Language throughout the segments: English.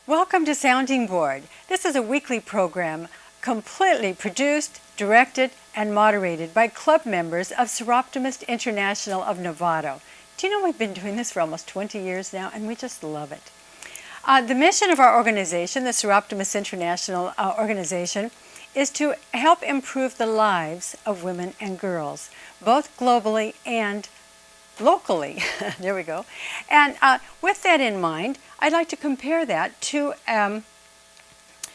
Welcome to Sounding Board. This is a weekly program completely produced, directed, and moderated by club members of Soroptimist International of Novato. Do you know we've been doing this for almost 20 years now, and we just love it. The mission of our organization, the Soroptimist International organization, is to help improve the lives of women and girls, both globally and locally. There we go. And with that in mind, I'd like to compare that to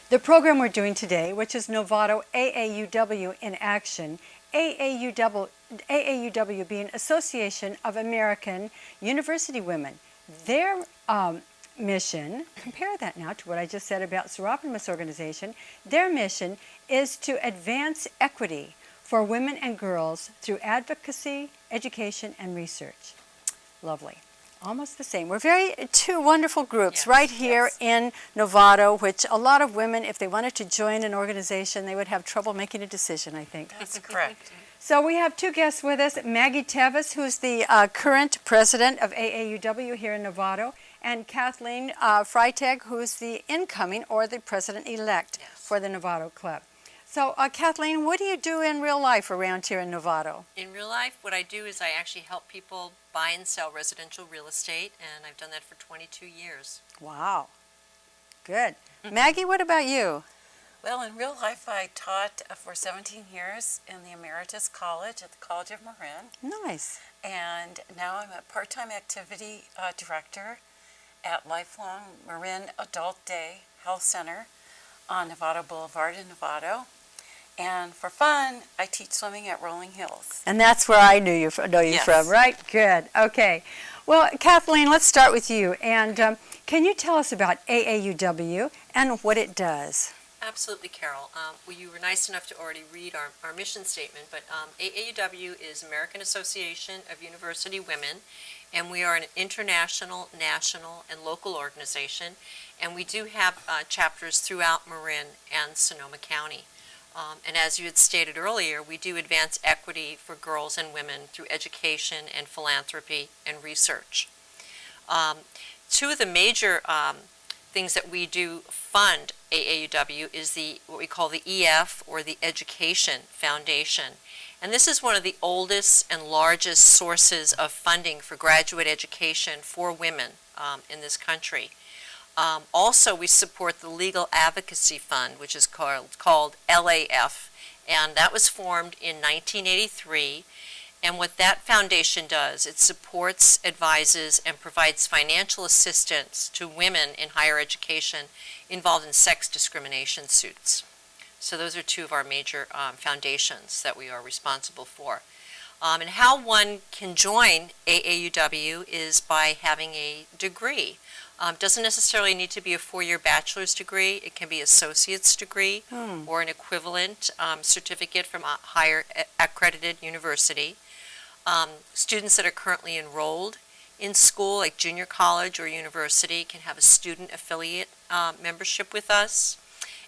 the program we're doing today, which is Novato AAUW in Action. AAUW being Association of American University Women. Their mission, compare that now to what I just said about Soroptimist organization, their mission is to advance equity for women and girls through advocacy, education, and research. Lovely. Almost the same. We're two wonderful groups right here in Novato, which a lot of women, if they wanted to join an organization, they would have trouble making a decision, I think. That's correct. So we have two guests with us, Maggie Tevis, who's the current president of AAUW here in Novato, and Kathleen Freitag, who's the incoming or the president-elect for the Novato Club. So, Kathleen, what do you do in real life around here in Novato? In real life, what I do is I actually help people buy and sell residential real estate, and I've done that for 22 years. Wow. Good. Maggie, what about you? Well, in real life, I taught for 17 years in the Emeritus College at the College of Marin. Nice. And now I'm a part-time activity director at Lifelong Marin Adult Day Health Center on Novato Boulevard in Novato. And for fun, I teach swimming at Rolling Hills. And that's where I know you from, right? Good. Okay. Well, Kathleen, let's start with you. And can you tell us about AAUW and what it does? Absolutely, Carol. Well, you were nice enough to already read our mission statement, but AAUW is American Association of University Women, and we are an international, national, and local organization, and we do have chapters throughout Marin and Sonoma County. And as you had stated earlier, we do advance equity for girls and women through education and philanthropy and research. Two of the major things that we do fund AAUW is what we call the EF, or the Education Foundation. And this is one of the oldest and largest sources of funding for graduate education for women in this country. Also, we support the Legal Advocacy Fund, which is called LAF, and that was formed in 1983. And what that foundation does, it supports, advises, and provides financial assistance to women in higher education involved in sex discrimination suits. So those are two of our major foundations that we are responsible for. And how one can join AAUW is by having a degree. Doesn't necessarily need to be a 4-year bachelor's degree. It can be associate's degree or an equivalent certificate from a higher accredited university. Students that are currently enrolled in school, like junior college or university, can have a student affiliate membership with us.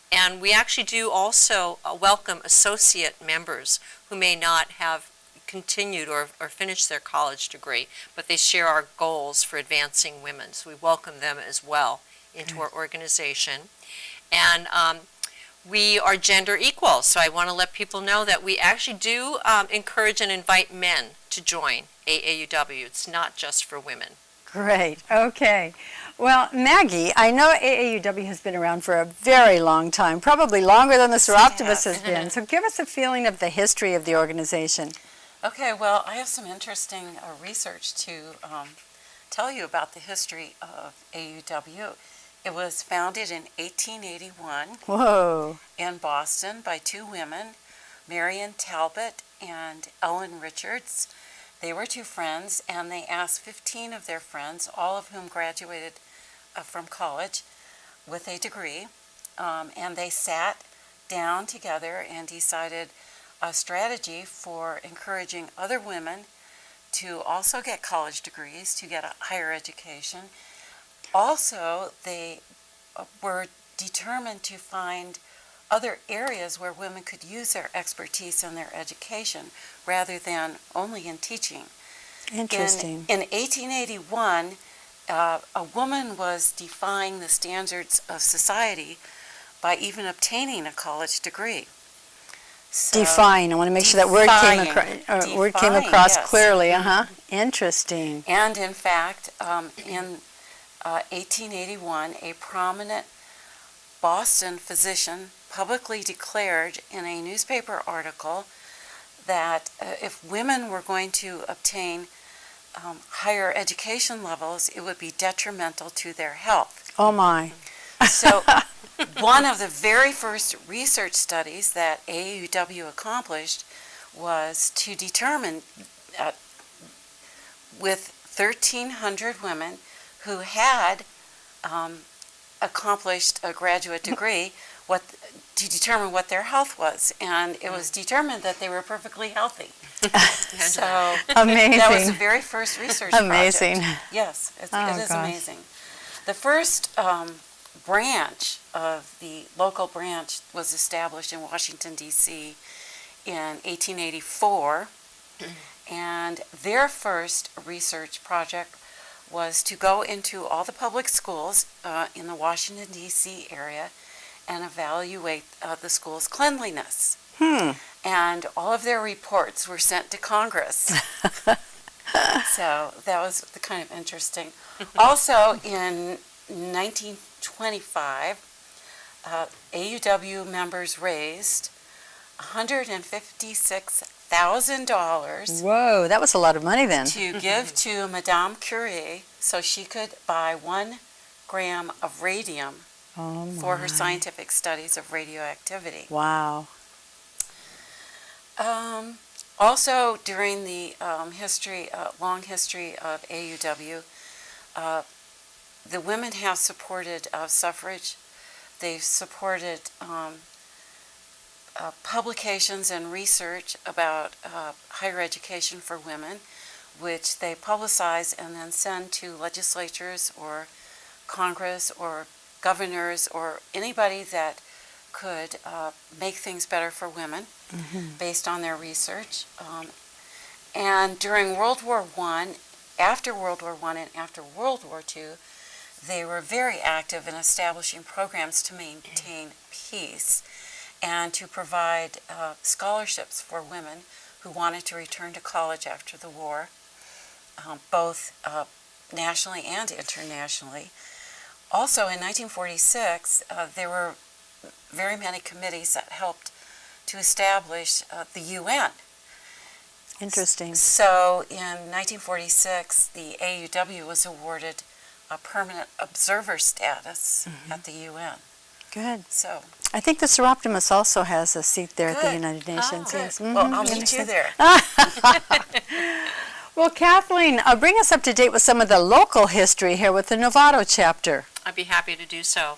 And we actually do also welcome associate members who may not have continued or finished their college degree, but they share our goals for advancing women. So we welcome them as well into our organization. And we are gender equal, so I want to let people know that we actually do encourage and invite men to join AAUW. It's not just for women. Great. Okay. Well, Maggie, I know AAUW has been around for a very long time, probably longer than the Soroptimist has been. So give us a feeling of the history of the organization. Okay, well, I have some interesting research to tell you about the history of AAUW. It was founded in 1881 Whoa. in Boston by two women, Marion Talbot and Ellen Richards. They were two friends, and they asked 15 of their friends, all of whom graduated from college with a degree, and they sat down together and decided a strategy for encouraging other women to also get college degrees, to get a higher education. Also, they were determined to find other areas where women could use their expertise and their education rather than only in teaching. Interesting. In 1881, a woman was defying the standards of society by even obtaining a college degree. So, Define. I want to make sure that word came across yes. clearly. Interesting. And in fact, in 1881, a prominent Boston physician publicly declared in a newspaper article that if women were going to obtain higher education levels, it would be detrimental to their health. Oh my. So one of the very first research studies that AAUW accomplished was to determine with 1,300 women who had accomplished a graduate degree to determine what their health was. And it was determined that they were perfectly healthy. So Amazing. that was the very first research Amazing. project. Yes, it is gosh. amazing. The first branch of the local branch was established in Washington, D.C. in 1884, and their first research project was to go into all the public schools in the Washington, D.C. area and evaluate the school's cleanliness. And all of their reports were sent to Congress. So that was kind of interesting. Also, in 1925, AUW members raised $156,000 Whoa, that was a lot of money then. to give to Madame Curie so she could buy 1 gram of radium for her scientific studies of radioactivity. Wow. Also, during the long history of AUW, the women have supported suffrage. They've supported publications and research about higher education for women, which they publicize and then send to legislatures or Congress or governors or anybody that could make things better for women based on their research. And during World War I, after World War I and after World War II, they were very active in establishing programs to maintain peace and to provide scholarships for women who wanted to return to college after the war, both nationally and internationally. Also, in 1946, there were very many committees that helped to establish the UN. Interesting. So in 1946, the AUW was awarded a permanent observer status at the UN. Good. So I think the Soroptimist also has a seat there at the Good. United Nations. good. Yes. Well, I'll meet you there. Well, Kathleen, bring us up to date with some of the local history here with the Novato chapter. I'd be happy to do so.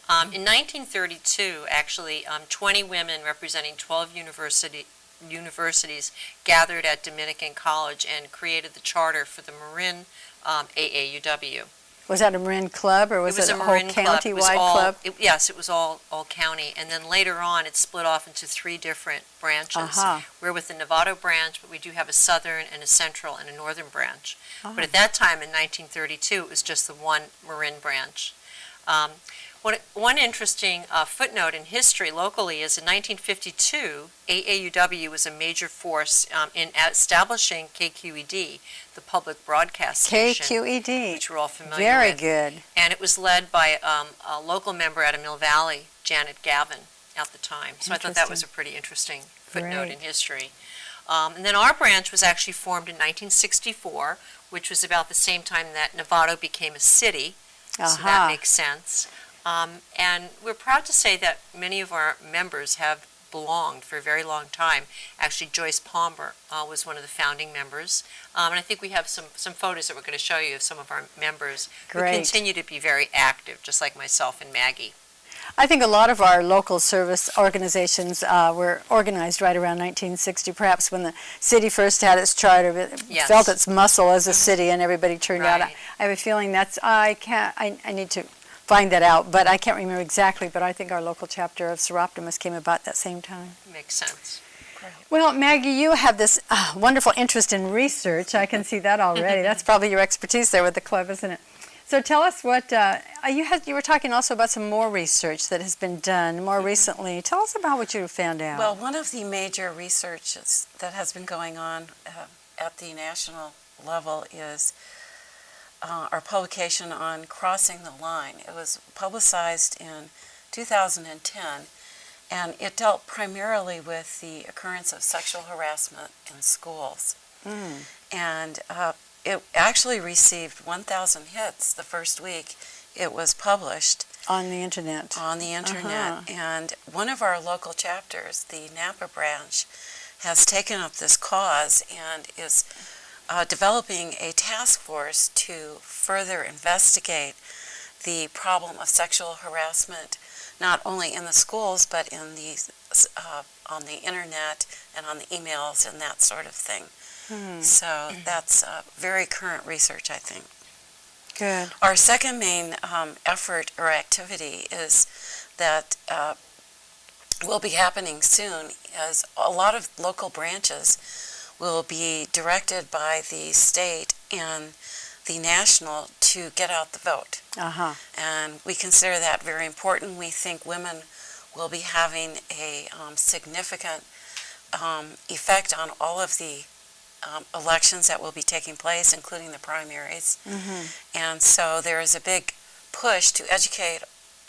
In 1932, actually, 20 women representing 12 universities gathered at Dominican College and created the charter for the Marin AAUW. Was that a Marin club or was it a whole Marin club. It was county-wide all- club? Yes, it was all county. And then later on, it split off into 3 different branches. We're with the Novato branch, but we do have a southern and a central and a northern branch. But at that time, in 1932, it was just the one Marin branch. One interesting footnote in history locally is in 1952, AAUW was a major force in establishing KQED, the public broadcast station, KQED. which we're all familiar Very with. good. And it was led by a local member out of Mill Valley, Janet Gavin, at the time. So I thought that was a pretty interesting footnote in history. And then our branch was actually formed in 1964, which was about the same time that Novato became a city. So that makes sense. And we're proud to say that many of our members have belonged for a very long time. Actually, Joyce Palmer was one of the founding members. And I think we have some photos that we're going to show you of some of our members who Great. continue to be very active, just like myself and Maggie. I think a lot of our local service organizations were organized right around 1960, perhaps when the city first had its charter, it Yes. felt its muscle as a city, and everybody turned out. Right. I have a feeling I need to find that out, but I can't remember exactly, but I think our local chapter of Soroptimist came about that same time. Makes sense. Well, Maggie, you have this wonderful interest in research. I can see that already. That's probably your expertise there with the club, isn't it? So tell us what you were talking also about some more research that has been done more recently. Tell us about what you found out. Well, one of the major researches that has been going on at the national level is our publication on crossing the line. It was publicized in 2010, and it dealt primarily with the occurrence of sexual harassment in schools. And it actually received 1,000 hits the first week it was published. On the internet. On the internet. And one of our local chapters, the Napa branch, has taken up this cause and is developing a task force to further investigate the problem of sexual harassment, not only in the schools, but in the on the internet and on the emails and that sort of thing. So that's very current research, I think. Good. Our second main effort or activity is that will be happening soon, as a lot of local branches will be directed by the state and the national to get out the vote. And we consider that very important. We think women will be having a significant effect on all of the elections that will be taking place, including the primaries. And so there is a big push to educate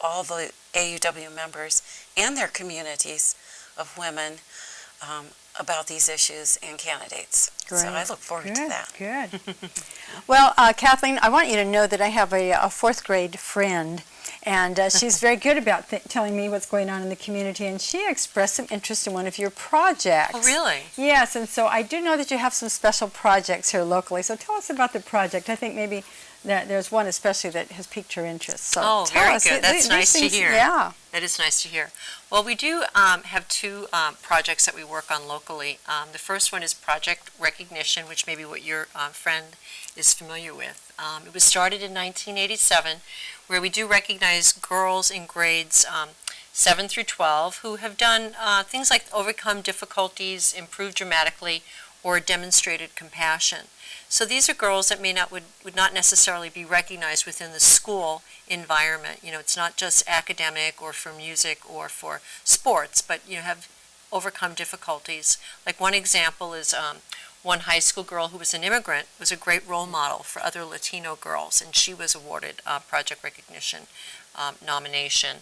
all the AAUW members and their communities of women about these issues and candidates. Great. So I look forward to that. Good. Well, Kathleen, I want you to know that I have a fourth grade friend, and she's very good about telling me what's going on in the community, and she expressed some interest in one of your projects. Oh, really? Yes, and so I do know that you have some special projects here locally, so tell us about the project. I think maybe that there's one especially that has piqued her interest. So Oh, tell very us. good. That's nice to things- hear. Yeah. That is nice to hear. Well, we do have two projects that we work on locally. The first one is Project Recognition, which may be what your friend is familiar with. It was started in 1987, where we do recognize girls in grades 7 through 12 who have done things like overcome difficulties, improved dramatically, or demonstrated compassion. So these are girls that would not necessarily be recognized within the school environment. You know, it's not just academic or for music or for sports, but have overcome difficulties. Like one example is one high school girl who was an immigrant was a great role model for other Latino girls, and she was awarded a Project Recognition nomination.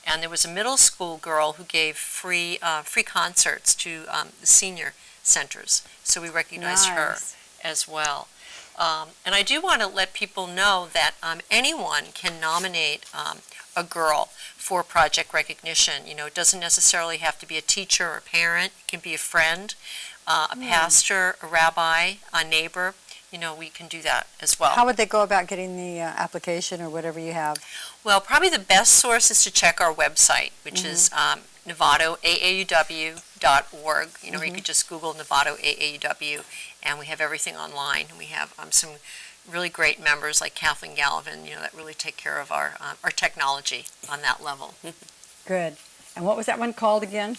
And there was a middle school girl who gave free concerts to the senior centers, so we recognized her Nice. as well. And I do want to let people know that anyone can nominate a girl for project recognition. It doesn't necessarily have to be a teacher or a parent. It can be a friend, a pastor, a rabbi, a neighbor. We can do that as well. How would they go about getting the application or whatever you have? Well, probably the best source is to check our website, which is Novato, AAUW.org. Or you could just Google Novato AAUW, and we have everything online. And we have some really great members like Kathleen Gallivan, that really take care of our technology on that level. Good. And what was that one called again?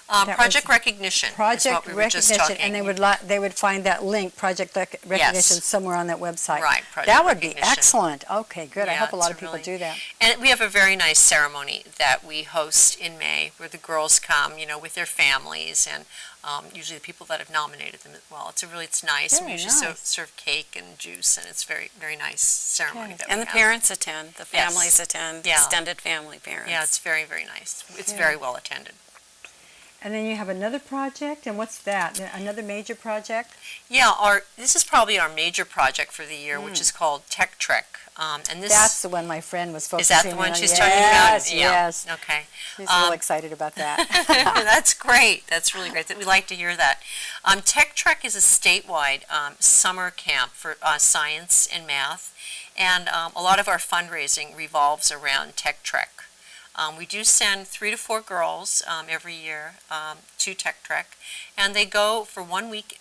That Project was- Recognition is Project what we were just Recognition, talking. and they would find that link, Project Recognition, somewhere on that website. Right, Project That would be Recognition. excellent. Okay, good. I Yeah, hope a lot it's of people really- do that. And we have a very nice ceremony that we host in May where the girls come, with their families and usually the people that have nominated them as well. It's nice. Very We usually nice. serve cake and juice, and it's very, very nice ceremony Okay. that And we the have. parents attend, the families attend, Yeah. extended family parents. Yeah, it's very, very nice. It's Yeah. very well attended. And then you have another project, and what's that? Another major project? Yeah, this is probably our major project for the year, which is called Tech Trek. And this That's the one my friend was is focusing that the one on. she's talking about? Yes, yes. Okay. She's real excited about that. That's great. That's really great. We like to hear that. Tech Trek is a statewide summer camp for science and math, and a lot of our fundraising revolves around Tech Trek. We do send 3 to 4 girls every year to Tech Trek, and they go for 1 week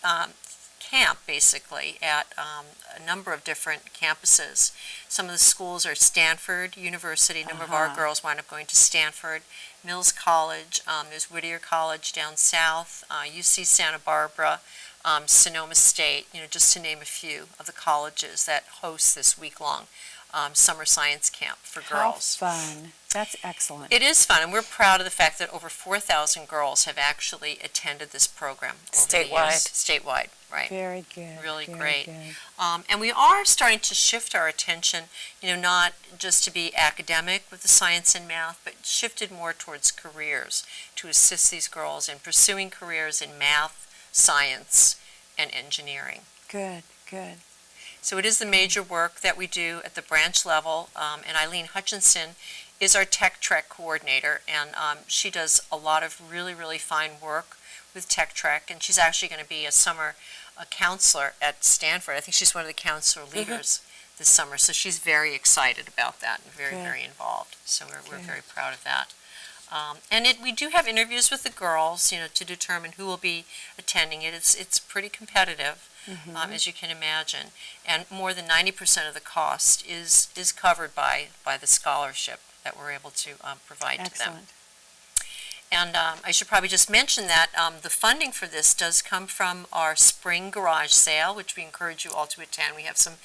camp, basically, at a number of different campuses. Some of the schools are Stanford University. A number of our girls wind up going to Stanford, Mills College, there's Whittier College down south, UC Santa Barbara, Sonoma State, just to name a few of the colleges that host this week-long summer science camp for girls. How fun. That's excellent. It is fun, and we're proud of the fact that over 4,000 girls have actually attended this program over the years. Statewide, right. Very good. Really very great. Good. And we are starting to shift our attention, not just to be academic with the science and math, but shifted more towards careers to assist these girls in pursuing careers in math, science, and engineering. Good, good. So it is the major work that we do at the branch level, and Eileen Hutchinson is our Tech Trek coordinator, and she does a lot of really, really fine work with Tech Trek, and she's actually going to be a summer counselor at Stanford. I think she's one of the counselor leaders this summer, so she's very excited about that and very, very involved. So we're very proud of that. And we do have interviews with the girls, to determine who will be attending it. It's pretty competitive, as you can imagine, and more than 90% of the cost is covered by the scholarship that we're able to provide to them. Excellent. And I should probably just mention that the funding for this does come from our spring garage sale, which we encourage you all to attend. We have some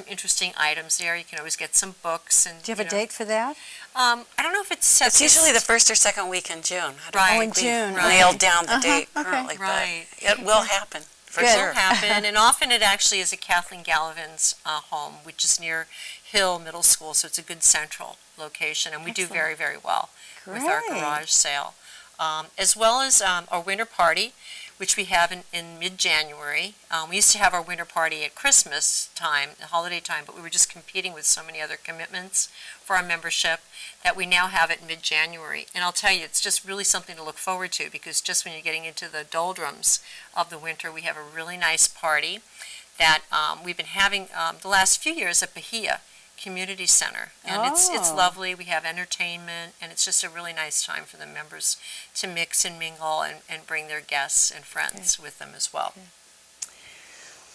interesting items there. You can always get some books. And Do you have a date for that? I don't know if it's set. It's usually the first or second week in June. Right. Oh, in June. We nailed down the date currently, Right. but it will happen for Good. sure. It'll happen, and often it actually is at Kathleen Gallivan's home, which is near Hill Middle School, so it's a good central location, and we do Excellent. very, very well with our Great. garage sale. As well as our winter party, which we have in mid-January. We used to have our winter party at Christmas time, holiday time, but we were just competing with so many other commitments for our membership that we now have it mid-January. And I'll tell you, it's just really something to look forward to, because just when you're getting into the doldrums of the winter, we have a really nice party that we've been having the last few years at Bahia Community Center, and it's lovely. We have entertainment, and it's just a really nice time for the members to mix and mingle and bring their guests and friends with them as well.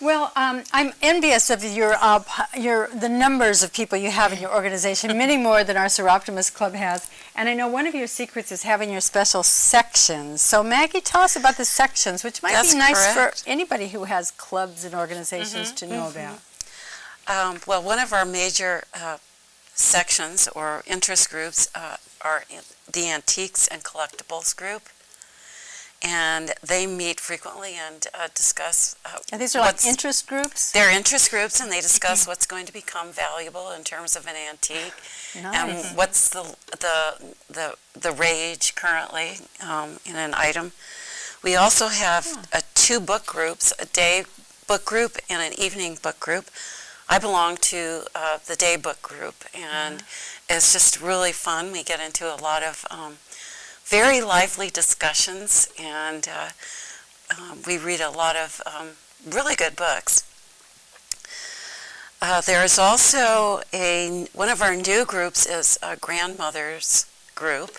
Well, I'm envious of the numbers of people you have in your organization, many more than our Soroptimist Club has. And I know one of your secrets is having your special sections. So Maggie, tell us about the sections, which might be nice for anybody who has clubs and organizations to know about. Well, one of our major sections or interest groups are the Antiques and Collectibles group, and they meet frequently and discuss And these are like interest groups? They're interest groups, and they discuss what's going to become valuable in terms of an antique, Nice. and what's the rage currently in an item. We also have two book groups, a day book group and an evening book group. I belong to the day book group, and it's just really fun. We get into a lot of very lively discussions, and we read a lot of really good books. There is also one of our new groups is a grandmothers group,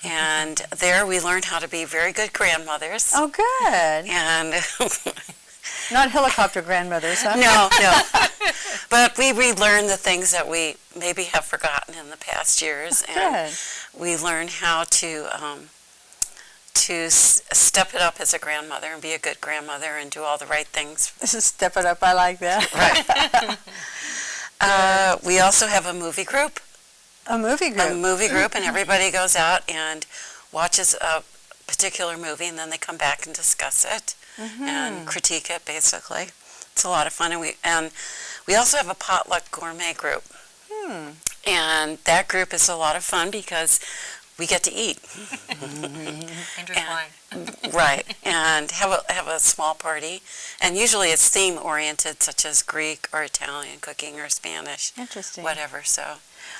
and there we learn how to be very good grandmothers. Oh, good. And Not helicopter grandmothers, huh? No. But we relearn the things that we maybe have forgotten in the past years, and we learn how to step it up as a grandmother and be a good grandmother and do all the right things. Step it up, I like that. Right. We also have a movie group. A movie group. A movie group, and everybody goes out and watches a particular movie, and then they come back and discuss it and critique it, basically. It's a lot of fun, and we also have a potluck gourmet group. And that group is a lot of fun because we get to eat. And drink wine. Right, and have a small party. And usually it's theme-oriented, such as Greek or Italian cooking or Spanish. Interesting. Whatever, so.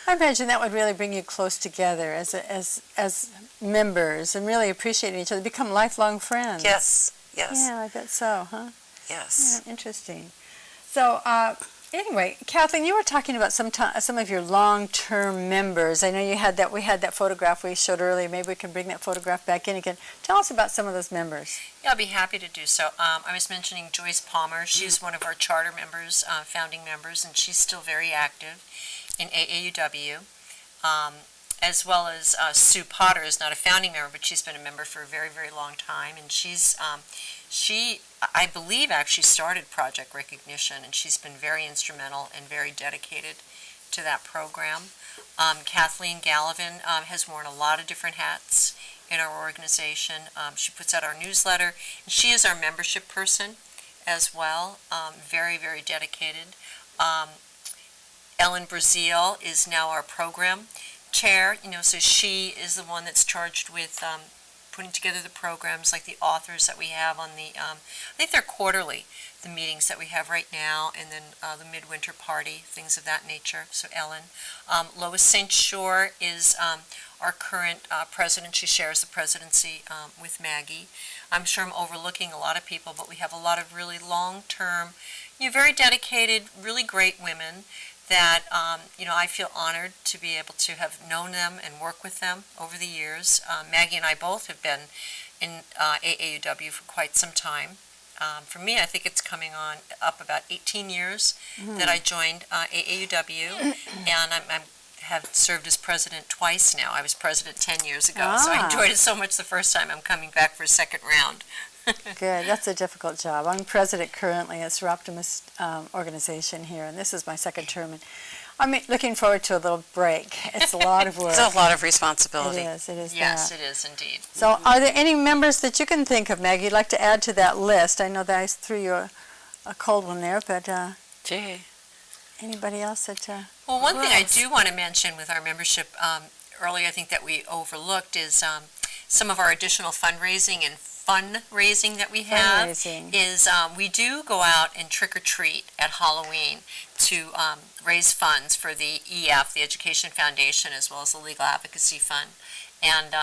I imagine that would really bring you close together as members and really appreciating each other, become lifelong friends. Yes. Yeah, I bet so, huh? Yes. Yeah, interesting. So Anyway, Kathleen, you were talking about some of your long-term members. I know we had that photograph we showed earlier. Maybe we can bring that photograph back in again. Tell us about some of those members. Yeah, I'll be happy to do so. I was mentioning Joyce Palmer. She's one of our charter members, founding members, and she's still very active in AAUW. As well as Sue Potter is not a founding member, but she's been a member for a very, very long time, and she, I believe, actually started Project Recognition, and she's been very instrumental and very dedicated to that program. Kathleen Gallivan has worn a lot of different hats in our organization. She puts out our newsletter, and she is our membership person as well, very, very dedicated. Ellen Brazil is now our program chair, so she is the one that's charged with putting together the programs, like the authors that we have on the, I think they're quarterly, the meetings that we have right now, and then the midwinter party, things of that nature. So Ellen. Lois St. Shore is our current president. She shares the presidency with Maggie. I'm sure I'm overlooking a lot of people, but we have a lot of really long-term, very dedicated, really great women that I feel honored to be able to have known them and work with them over the years. Maggie and I both have been in AAUW for quite some time. For me, I think it's coming on up about 18 years that I joined AAUW, and I have served as president twice now. I was president 10 years ago, so I enjoyed it so much the first time. I'm coming back for a second round. Good. That's a difficult job. I'm president currently at Soroptimist organization here, and this is my second term. And I'm looking forward to a little break. It's a lot of work. It's a lot of responsibility. It is. Yes, it is indeed. So are there any members that you can think of, Maggie, you'd like to add to that list? I know that I threw you a cold one there, but Gee. anybody else that... Well, one thing I do want to mention with our membership earlier, I think that we overlooked is some of our additional fundraising that we have is we do go out and trick-or-treat at Halloween to raise funds for the EF, the Education Foundation, as well as the Legal Advocacy Fund. And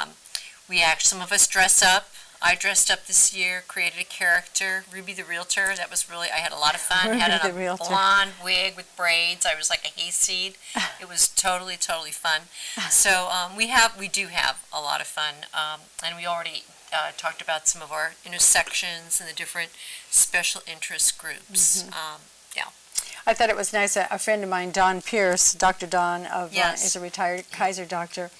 some of us dress up. I dressed up this year, created a character, Ruby the Realtor. That was I had a lot of fun. Had on a blonde wig with braids. I was like a hayseed. It was totally, totally fun. So we do have a lot of fun, and we already talked about some of our intersections and the different special interest groups. I thought it was nice. A friend of mine, Don Pierce, Dr. Don, is a retired Kaiser doctor.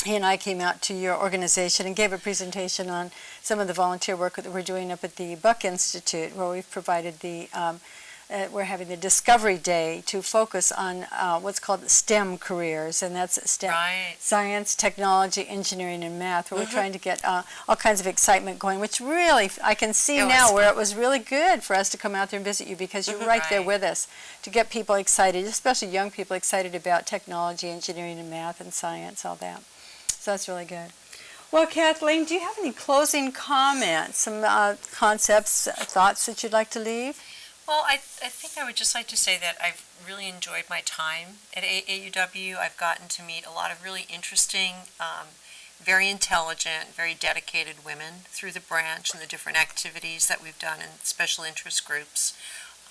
He and I came out to your organization and gave a presentation on some of the volunteer work that we're doing up at the Buck Institute, where we've provided we're having the Discovery Day to focus on what's called STEM careers, and that's STEM, science, technology, engineering, and math, where we're trying to get all kinds of excitement going, which really, I can see now where it was really good for us to come out there and visit you, because you're right there with us to get people excited, especially young people excited about technology, engineering, and math, and science, all that. So that's really good. Well, Kathleen, do you have any closing comments, some concepts, thoughts that you'd like to leave? Well, I think I would just like to say that I've really enjoyed my time at AAUW. I've gotten to meet a lot of really interesting, very intelligent, very dedicated women through the branch and the different activities that we've done in special interest groups.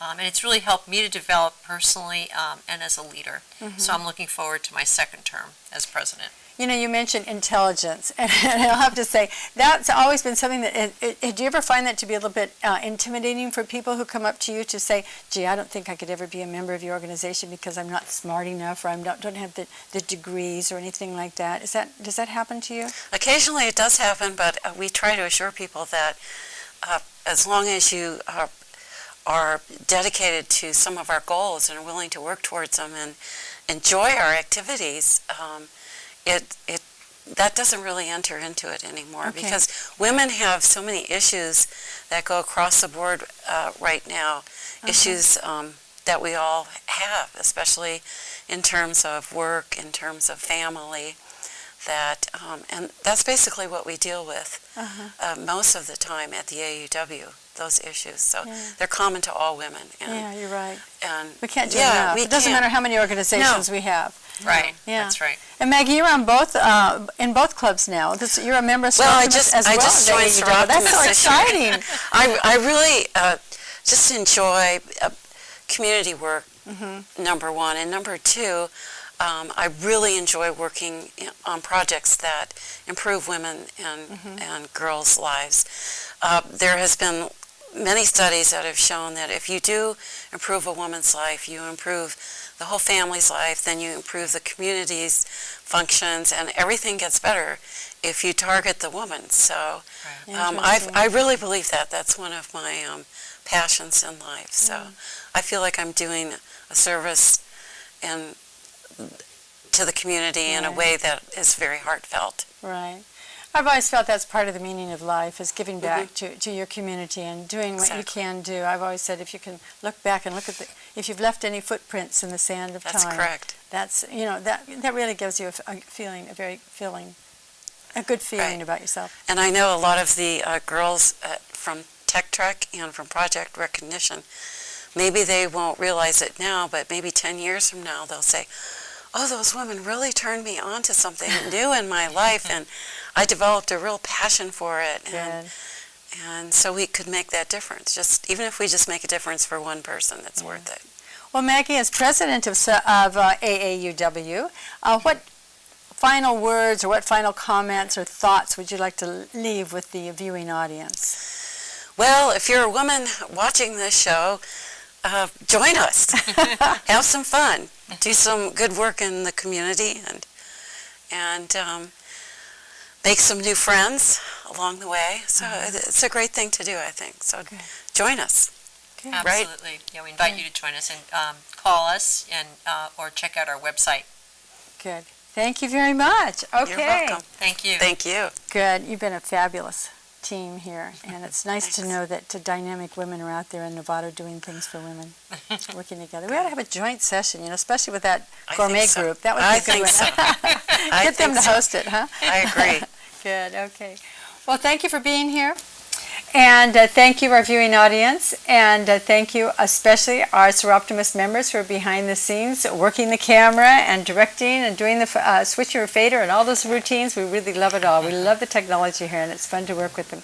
And it's really helped me to develop personally and as a leader. So I'm looking forward to my second term as president. You mentioned intelligence, and I'll have to say, that's always been something that, do you ever find that to be a little bit intimidating for people who come up to you to say, gee, I don't think I could ever be a member of your organization because I'm not smart enough, or I don't have the degrees or anything like that? Does that happen to you? Occasionally it does happen, but we try to assure people that as long as you are dedicated to some of our goals and are willing to work towards them and enjoy our activities, that doesn't really enter into it anymore, because women have so many issues that go across the board right now, issues that we all have, especially in terms of work, in terms of family, and that's basically what we deal with most of the time at the AAUW, those issues. So they're common to all women. And, you're right. And we can't do enough. It doesn't matter how many organizations we have. Right. Yeah. That's right. And Maggie, you're on in both clubs now. You're a member of Soroptimist as well. I just joined Soroptimist. That's so exciting. I really just enjoy community work, number one. And number two, I really enjoy working on projects that improve women and girls' lives. There has been many studies that have shown that if you do improve a woman's life, you improve the whole family's life, then you improve the community's functions, and everything gets better if you target the woman. So I really believe that. That's one of my passions in life. So I feel like I'm doing a service to the community in a way that is very heartfelt. Right. I've always felt that's part of the meaning of life, is giving back to your community and doing what you can do. I've always said if you can look back and look at if you've left any footprints in the sand of time. That's correct. That's, that really gives you a good feeling about yourself. And I know a lot of the girls from Tech Trek and from Project Recognition, maybe they won't realize it now, but maybe 10 years from now they'll say, oh, those women really turned me on to something new in my life, and I developed a real passion for it. And so we could make that difference. Even if we just make a difference for one person, it's worth it. Well, Maggie, as president of AAUW, what final words or what final comments or thoughts would you like to leave with the viewing audience? Well, if you're a woman watching this show, join us. Have some fun. Do some good work in the community and make some new friends along the way. So it's a great thing to do, I think. So join us. Absolutely. Right? Yeah, we invite you to join us and call us and or check out our website. Good. Thank you very much. Okay. You're welcome. Thank you. Thank you. Good. You've been a fabulous team here, and it's nice to know that dynamic women are out there in Novato doing things for women, working together. We ought to have a joint session, especially with that gourmet group. That would be a good one. So. Get them to host it, huh? I agree. Good. Okay. Well, thank you for being here. And thank you, our viewing audience, and thank you especially our Soroptimist members who are behind the scenes, working the camera and directing and doing the switcher fader and all those routines. We really love it all. We love the technology here, and it's fun to work with them.